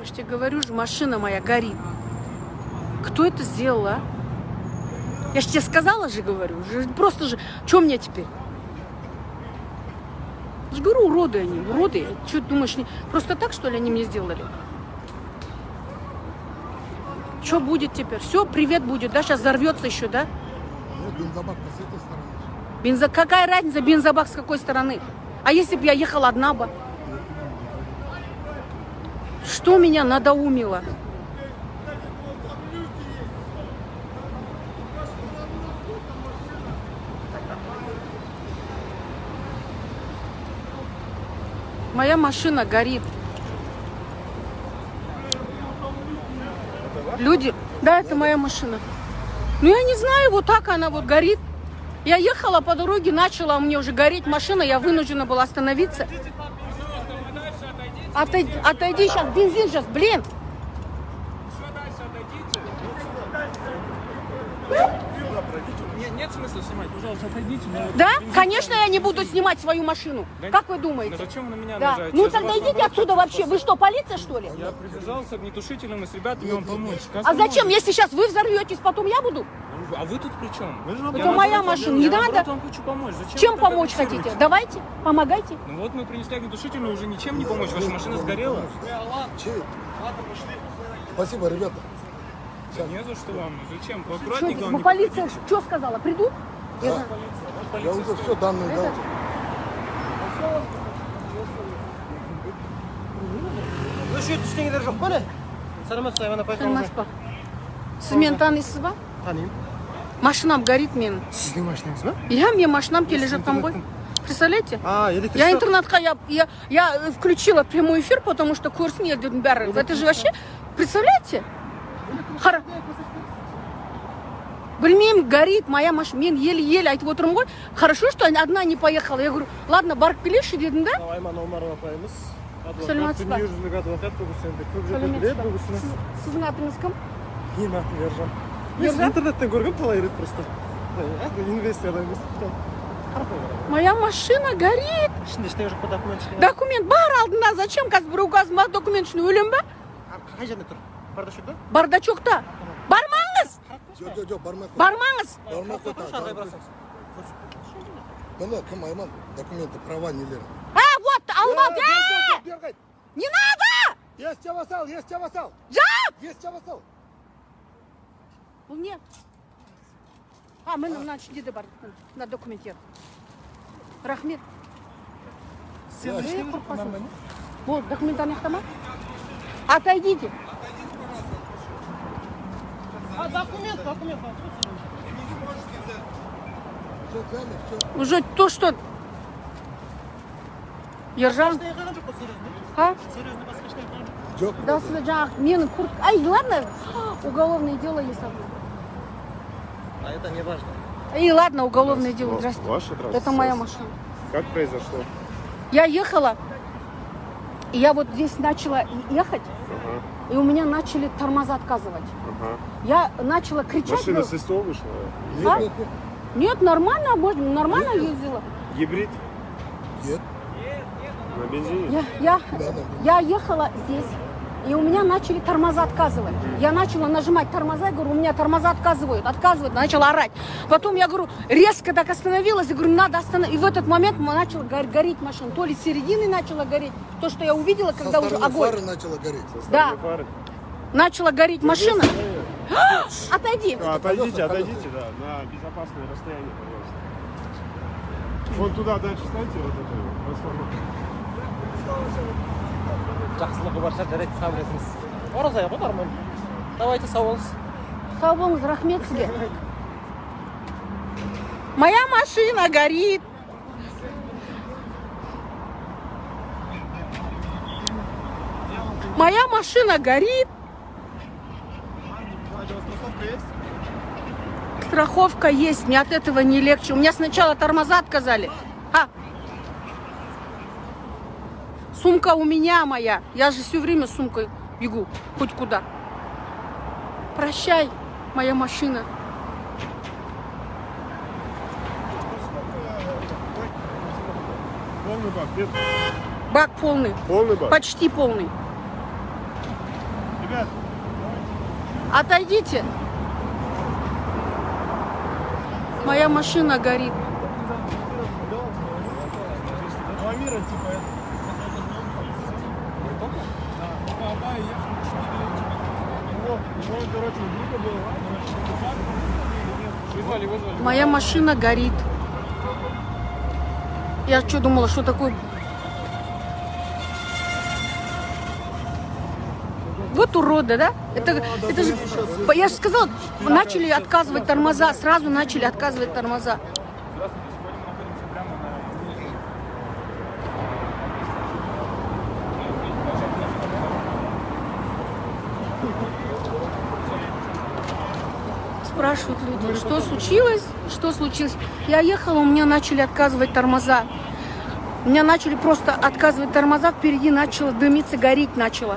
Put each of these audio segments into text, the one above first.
Я же тебе говорю, же машина моя горит. Кто это сделал, а? Я же тебе сказала же, говорю. Просто же, что мне теперь? Я же говорю, уроды они, уроды. Что ты думаешь, просто так, что ли, они мне сделали? Что будет теперь? Все, привет будет, да? Сейчас взорвется еще, да? Нет, бензобак с этой стороны. Какая разница, бензобак с какой стороны? А если бы я ехала одна бы? Что меня надоумило? Моя машина горит. Люди... Да, это моя машина. Ну, я не знаю, вот так она вот горит. Я ехала по дороге, начала мне уже гореть машина, я вынуждена была остановиться. Отойди сейчас, бензин сейчас, блин. Нет смысла снимать, пожалуйста, отойдите. Да? Конечно, я не буду снимать свою машину. Да, как вы думаете? Зачем вы на меня Да. наезжаете? Ну Я же тогда вас идите наоборот отсюда хочу вообще. спасать. Вы что, полиция, что ли? Я прибежал с огнетушителем и с ребятами вам помочь. А зачем, если сейчас вы взорветесь, потом я буду? А вы тут при чем? Это моя машина, не надо. Я вам хочу помочь. Зачем Чем вы так помочь агрессируете? хотите? Давайте, помогайте. Ну вот мы принесли огнетушитель, но уже ничем не помочь. Ваша машина сгорела. Чей? Спасибо, ребята. Не за что вам. Зачем? Что, Поаккуратнее, ну, главное. полиция что сказала? Придут? Да. Я уже все данные дал. Ну şu ештеңелер жоқ па не? Саламатсыз ана Танымас па? Сіз мені танисыз ба? Танимын. Машинам горит менің. Сіздің машинаңыз ба? Я, мне машинам келе жатам ғой. Представляете? А, электричество. Я интернетқа, я включила прямой эфир, потому что көрсін елдердің бәрі. Это же вообще, представляете? Білмеймін, горит моя машина. Мен еле-еле айтып отырмын ғой. Хорошо, что одна не поехала. Я говорю, ладно, барып келейші дедім да? Айман Омарова апайымыз. Сәлеметсіз ба? Дүниежүзілік адвокат бұл кісі енді көп жерде біледі бұл кісіні. Сіздің атыңыз кім? Менің атым Ержан. Мен Ержан? сізді интернеттен көргенмін талай рет просто. Инвестиядан емес. Моя машина горит. Ішінде ештеңе жоқ па документ ештеңе? Документ бар алдында. Зачем? Қазір біреу газыма документ үшін өлем ба? Қай жерде тұр? Бардашокта? Бардачокта. Бармаңыз! Жоқ, бармай қой. Бармаңыз! Бармай қой. Шарғай барасыз. Мына кім Айман? Документы, права нелер. Вот, алып ал. Не надо! Есть тебя вассал, есть тебя вассал. Жап! Есть тебя вассал. Бұл не? Міне мына ішінде де бар. Мына документтер. Рахмет. Вот, документ аяқтама. Отойдите. Документ. Все, взяли, все. Уже то, что... Ержан. Ештеңе қайған жоқ па серьезно? Серьезно басқа ештеңе қайған жоқ. Жоқ. Да, жаңағы менің Ай, ладно, уголовное дело есть одно. А это не важно. И ладно, уголовное дело. Здравствуйте. Ваша, здравствуйте. Это моя машина. Как произошло? Я ехала, и я вот здесь начала ехать, Ага, и у меня начали тормоза отказывать. ага. Я начала кричать. Машина с СТО вышла? А? Нет. Нет, нормально ездила. Гибрид? Нет. На бензине? Я ехала здесь, и у меня начали тормоза отказывать. Я начала нажимать тормоза, я говорю, у меня тормоза отказывают, начала орать. Потом я говорю, резко так остановилась, я говорю, надо остановить. И в этот момент начала гореть машина. То ли с середины начала гореть, то, что я увидела, когда уже огонь. Фары начала гореть. Да, Фары. начала гореть машина. Отойди. Отойдите, да, на безопасное расстояние, пожалуйста. Вон туда дальше станьте, вот эту платформу. Жақсылығы бар шығар, жарайды, сабырлесіңіз. Ораза ғой, нормально. Давайте, сау болыңыз. Сау болыңыз, рахмет сізге. Моя машина горит. Моя машина горит. Страховка есть, мне от этого не легче. У меня сначала тормоза отказали. Сумка у меня моя. Я же все время с сумкой бегу, хоть куда. Прощай, моя машина. Полный бак, нет? Бак полный. Полный бак? Почти полный. Ребят, Отойдите. Моя машина горит. Амира, типа, это. Его, короче, группа была. Вызвали. Моя машина горит. Я что думала, что такое... Вот уроды, да? Это же... Я же сказала, начали отказывать тормоза. Сразу начали отказывать тормоза. Спрашивают люди, что случилось? Что случилось? Я ехала, у меня начали отказывать тормоза. У меня начали просто отказывать тормоза, впереди начало дымиться, гореть начало.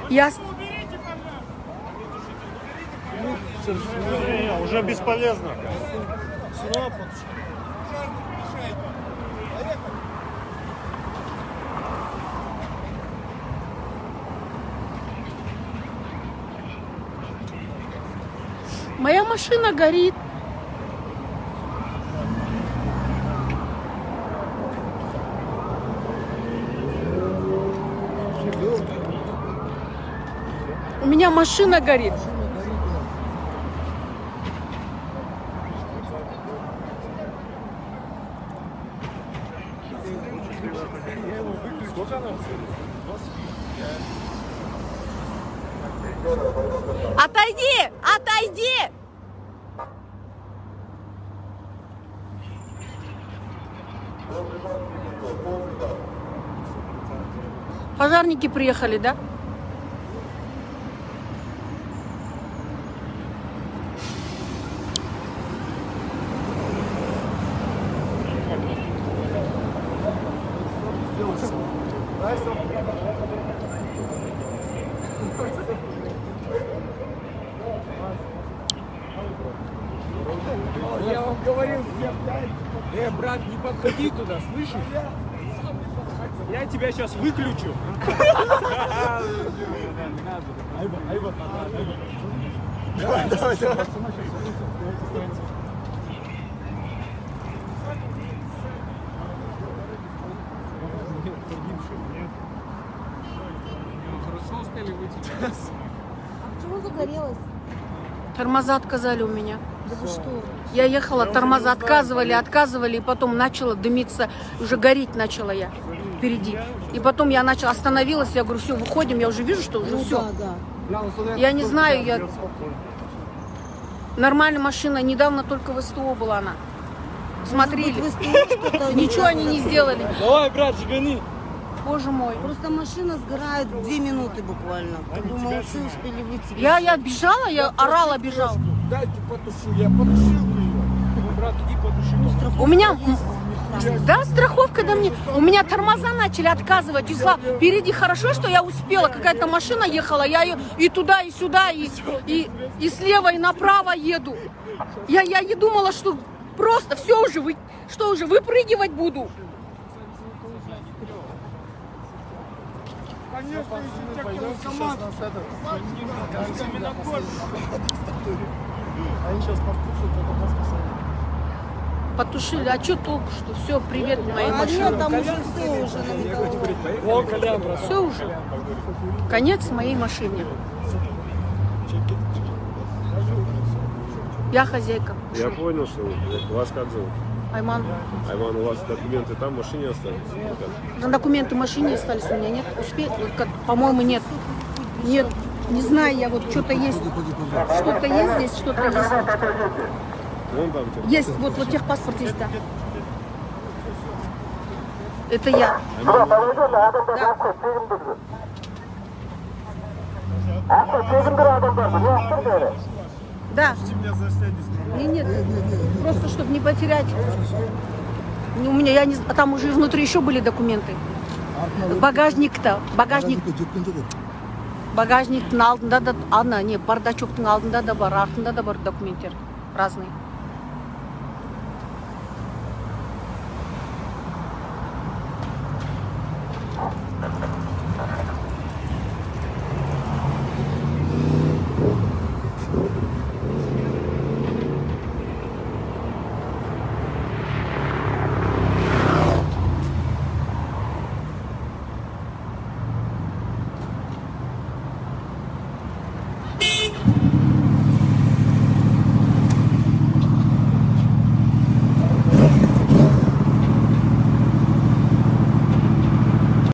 Я... Уже бесполезно. Моя машина горит. У меня машина горит. Отойди! Отойди! Пожарники приехали, да? Я вам говорил всем, брат, не подходи туда, слышишь? Я тебя сейчас выключу. Давай. Хорошо успели выйти. Почему загорелась? Тормоза отказали у меня. Да вы что? Я ехала, тормоза отказывали, и потом начала дымиться, уже гореть начала я впереди. И потом я начала, остановилась, я говорю, все, выходим, я уже вижу, что уже все. Да. Я не знаю, я... Нормальная машина, недавно только в СТО была она. Смотрели. Может быть, в СТО что-то Ничего они не сделали. Давай, брат, гони. Боже мой. Просто машина сгорает 2 минуты буквально. Как бы молодцы успели выйти. Я бежала, я орала, бежала. Дайте потушу, я потушил ее. Брат, иди потуши. У меня... Да, страховка да мне. У меня тормоза начали отказывать. И впереди хорошо, что я успела. Какая-то машина ехала, я ее и туда, и сюда, и слева, и направо еду. Я и думала, что просто все уже, что уже, выпрыгивать буду. Конечно, если такой автомат. Они сейчас подпушат, это нас посадят. Потушили. А что толку, что все, привет моей А машине. нет, там уже все уже на металлолом. О, Колян, брат. Все уже. Конец моей машине. Я хозяйка. Я понял, что вас как зовут? Айман. Айман, у вас документы там в машине остались? Документы в машине остались у меня, нет? Успеть? По-моему, нет. Нет. Не знаю, я вот что-то есть. Что-то есть здесь, что-то есть. Вон там тебе. Есть, вот техпаспорт есть, да. Это я. Да. Меня заснять не Нет, просто чтобы не потерять. У меня, я не знаю, там уже внутри еще были документы. Багажник-то, багажниктің алдында да, ана, не, бардачоктың алдында да бар, артында да бар документтер разные.